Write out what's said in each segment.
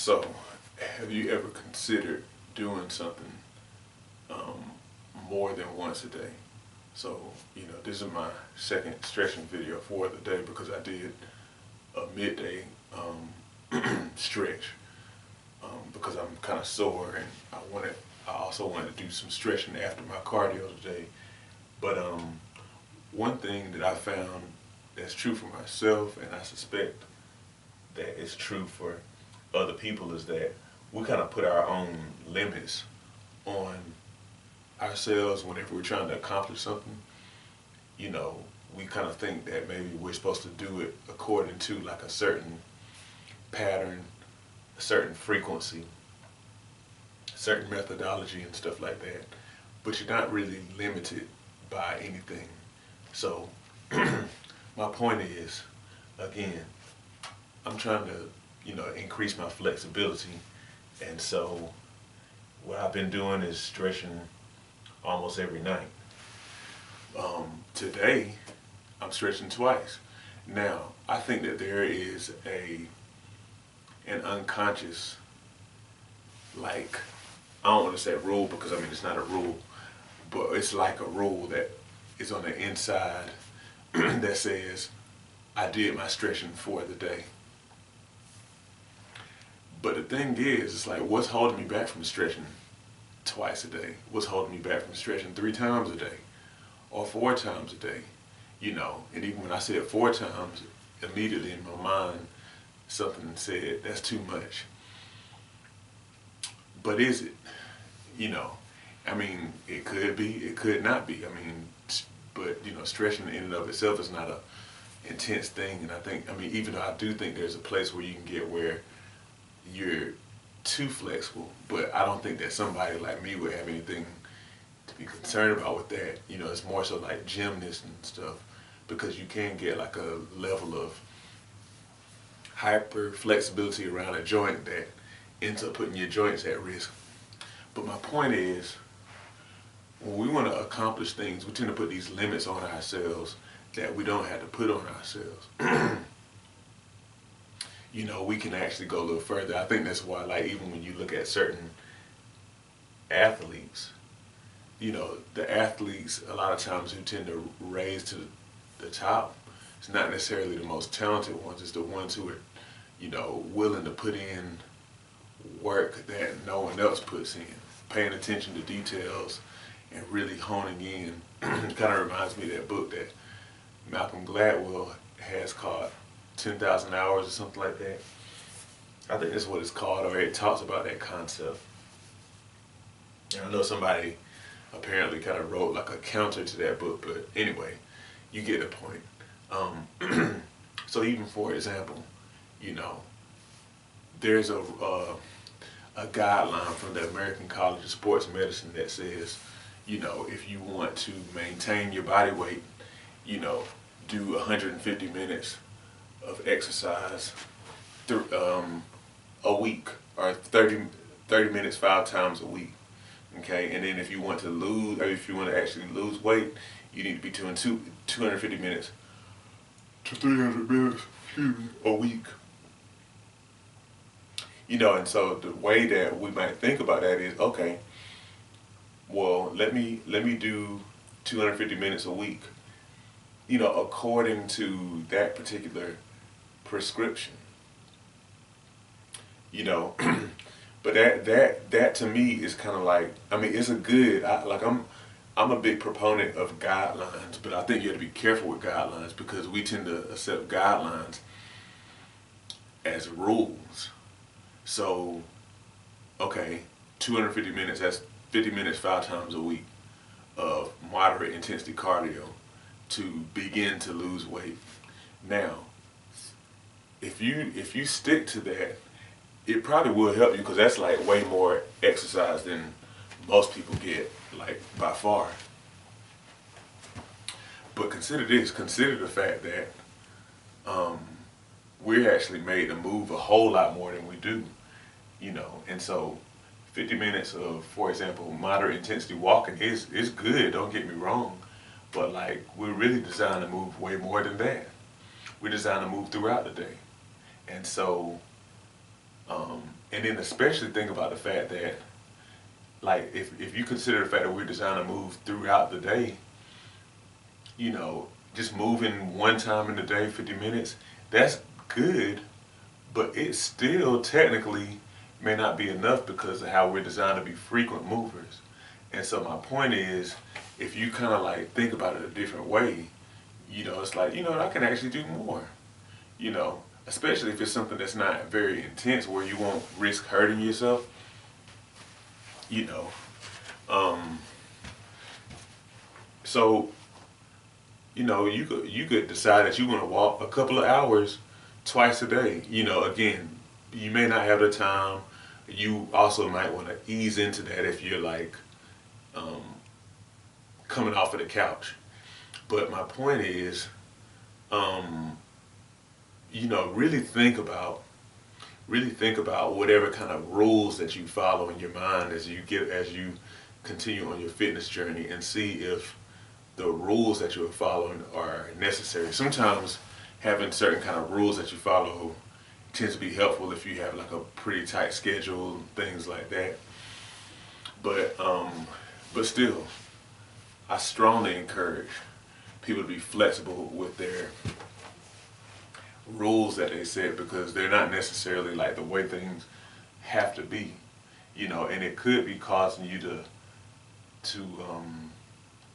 So, have you ever considered doing something more than once a day? So, this is my second stretching video for the day because I did a midday stretch because I'm kind of sore and I also wanted to do some stretching after my cardio today. But one thing that I found that's true for myself, and I suspect that it's true for other people, is that we kind of put our own limits on ourselves whenever we're trying to accomplish something. We kind of think that maybe we're supposed to do it according to like a certain pattern, a certain frequency, a certain methodology and stuff like that. But you're not really limited by anything. So my point is, again, I'm trying to, increase my flexibility. And so what I've been doing is stretching almost every night. Today, I'm stretching twice. Now, I think that there is an unconscious, I don't want to say rule because it's not a rule, but it's like a rule that is on the inside that says, I did my stretching for the day. But the thing is, it's like, what's holding me back from stretching twice a day? What's holding me back from stretching 3 times a day or 4 times a day? And even when I said 4 times, immediately in my mind, something said, that's too much. But is it? It could be, it could not be. But stretching in and of itself is not a intense thing. And I think, even though I do think there's a place where you can get where you're too flexible, but I don't think that somebody like me would have anything to be concerned about with that. It's more so like gymnasts and stuff, because you can get like a level of hyper flexibility around a joint that ends up putting your joints at risk. But my point is, when we want to accomplish things, we tend to put these limits on ourselves that we don't have to put on ourselves. We can actually go a little further. I think that's why, even when you look at certain athletes, the athletes a lot of times who tend to raise to the top, it's not necessarily the most talented ones, it's the ones who are, willing to put in work that no one else puts in, paying attention to details and really honing in. It kind of reminds me of that book that Malcolm Gladwell has called 10,000 Hours or something like that. I think that's what it's called, or it talks about that concept. And I know somebody apparently kind of wrote like a counter to that book, but anyway, you get the point. So even for example, there's a guideline from the American College of Sports Medicine that says, if you want to maintain your body weight, do 150 minutes of exercise a week, or 30 minutes 5 times a week. Okay, and then if you want to lose, or if you want to actually lose weight, you need to be doing 250 minutes to 300 minutes a week. And so the way that we might think about that is, okay, well, let me do 250 minutes a week, according to that particular prescription. But that to me is kind of like, it's a good, I'm a big proponent of guidelines, but I think you have to be careful with guidelines because we tend to accept guidelines as rules. So, okay, 250 minutes, that's 50 minutes 5 times a week of moderate intensity cardio to begin to lose weight. Now, if you stick to that, it probably will help you because that's like way more exercise than most people get, by far. But consider the fact that we're actually made to move a whole lot more than we do, and so 50 minutes of, for example, moderate intensity walking is good, don't get me wrong, but we're really designed to move way more than that. We're designed to move throughout the day. And so And then especially think about the fact that, like, if you consider the fact that we're designed to move throughout the day, you know, just moving one time in the day, 50 minutes, that's good, but it still technically may not be enough because of how we're designed to be frequent movers. And so my point is, if you kind of like think about it a different way, you know, it's like, you know, I can actually do more, you know, especially if it's something that's not very intense where you won't risk hurting yourself, you know. Um, so, you know, you could decide that you want to walk a couple of hours twice a day. You know, again, you may not have the time. You also might want to ease into that if you're like um, coming off of the couch. But my point is, um, you know, really think about whatever kind of rules that you follow in your mind as you continue on your fitness journey, and see if the rules that you're following are necessary. Sometimes having certain kind of rules that you follow tends to be helpful if you have like a pretty tight schedule, things like that. But still, I strongly encourage people to be flexible with their rules that they set, because they're not necessarily like the way things have to be, you know, and it could be causing you to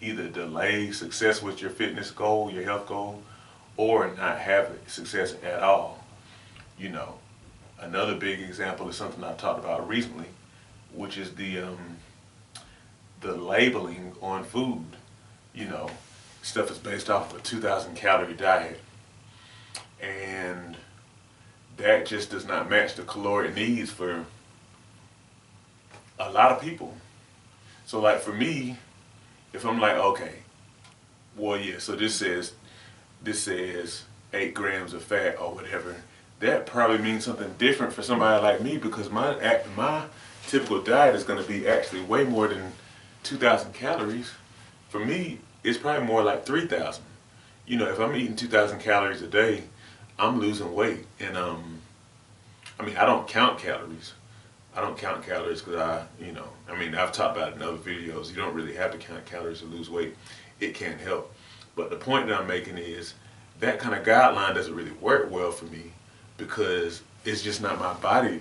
either delay success with your fitness goal, your health goal, or not have success at all. You know, another big example is something I've talked about recently, which is the labeling on food. You know, stuff is based off of a 2,000 calorie diet, and that just does not match the caloric needs for a lot of people. So like for me, if I'm like, okay, well yeah, so this says 8 grams of fat or whatever, that probably means something different for somebody like me, because my typical diet is going to be actually way more than 2,000 calories. For me, it's probably more like 3,000. You know, if I'm eating 2,000 calories a day, I'm losing weight. And I mean, I don't count calories. I don't count calories because I mean, I've talked about it in other videos. You don't really have to count calories to lose weight. It can help. But the point that I'm making is that kind of guideline doesn't really work well for me, because it's just not my body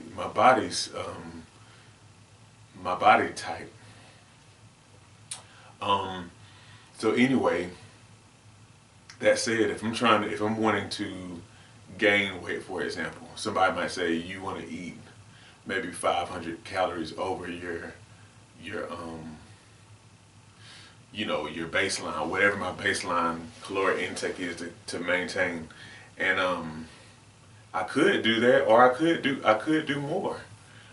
type. So anyway, that said, if I'm wanting to gain weight, for example, somebody might say you want to eat maybe 500 calories over your you know, your baseline, whatever my baseline caloric intake is to maintain. And I could do that, or I could do more.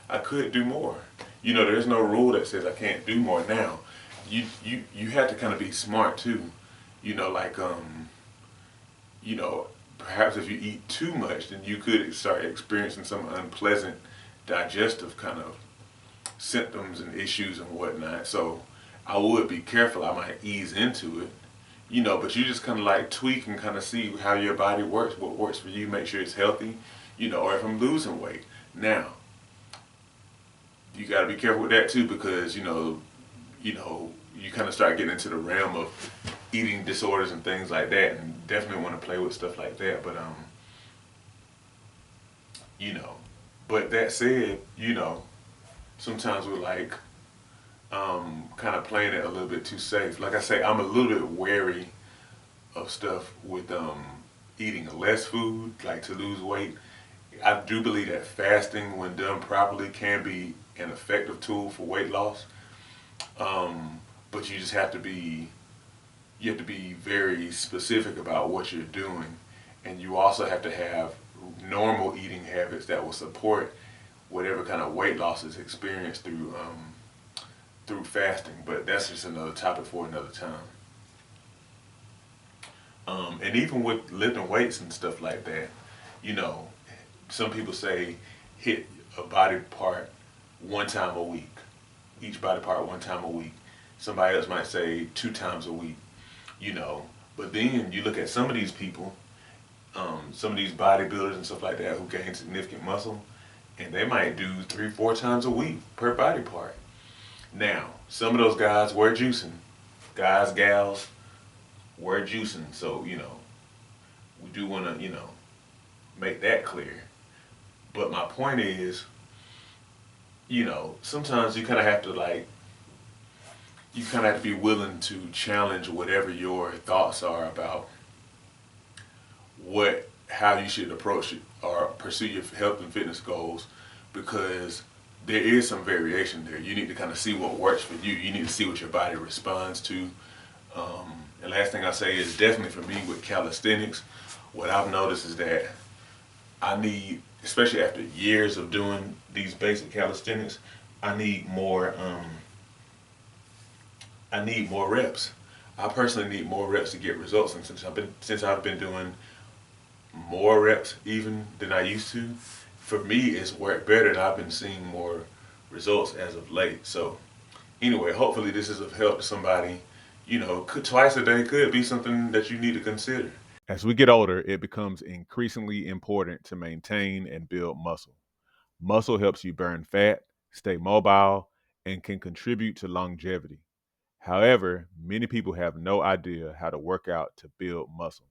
I could do more. You know, there's no rule that says I can't do more. Now, you have to kind of be smart too. You know, like you know, perhaps if you eat too much, then you could start experiencing some unpleasant digestive kind of symptoms and issues and whatnot. So I would be careful. I might ease into it, you know, but you just kind of like tweak and kind of see how your body works, what works for you, make sure it's healthy, you know, or if I'm losing weight. Now, you got to be careful with that too, because, you know, you kind of start getting into the realm of eating disorders and things like that, and definitely want to play with stuff like that. But, you know, but that said, you know, sometimes we're like, kind of playing it a little bit too safe. Like I say, I'm a little bit wary of stuff with eating less food, like to lose weight. I do believe that fasting, when done properly, can be an effective tool for weight loss. But you just have to be very specific about what you're doing, and you also have to have normal eating habits that will support whatever kind of weight loss is experienced through fasting. But that's just another topic for another time. And even with lifting weights and stuff like that, you know, some people say hit a body part one time a week, each body part one time a week. Somebody else might say 2 times a week, you know. But then you look at some of these people, some of these bodybuilders and stuff like that who gain significant muscle, and they might do 3, 4 times a week per body part. Now, some of those guys were juicing, guys, gals were juicing. So we do want to make that clear. But my point is, sometimes you kind of have to be willing to challenge whatever your thoughts are about how you should approach it or pursue your health and fitness goals, because there is some variation there. You need to kind of see what works for you. You need to see what your body responds to. And last thing I say is definitely for me with calisthenics, what I've noticed is that I need, especially after years of doing these basic calisthenics, I need more. I need more reps. I personally need more reps to get results, and since I've been doing more reps even than I used to, for me it's worked better, and I've been seeing more results as of late. So anyway, hopefully this is of help to somebody. Twice a day could be something that you need to consider. As we get older, it becomes increasingly important to maintain and build muscle. Muscle helps you burn fat, stay mobile, and can contribute to longevity. However, many people have no idea how to work out to build muscle.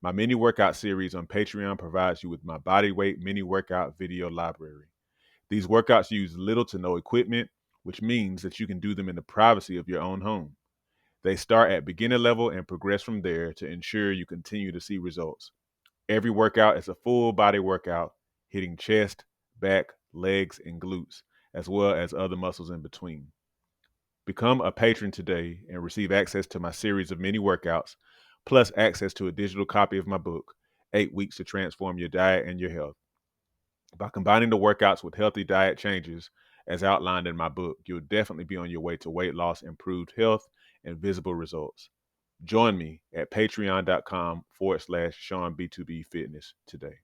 My mini workout series on Patreon provides you with my body weight mini workout video library. These workouts use little to no equipment, which means that you can do them in the privacy of your own home. They start at beginner level and progress from there to ensure you continue to see results. Every workout is a full body workout, hitting chest, back, legs, and glutes, as well as other muscles in between. Become a patron today and receive access to my series of mini workouts, plus access to a digital copy of my book, 8 Weeks to Transform Your Diet and Your Health. By combining the workouts with healthy diet changes, as outlined in my book, you'll definitely be on your way to weight loss, improved health, and visible results. Join me at patreon.com/SeanB2B Fitness today.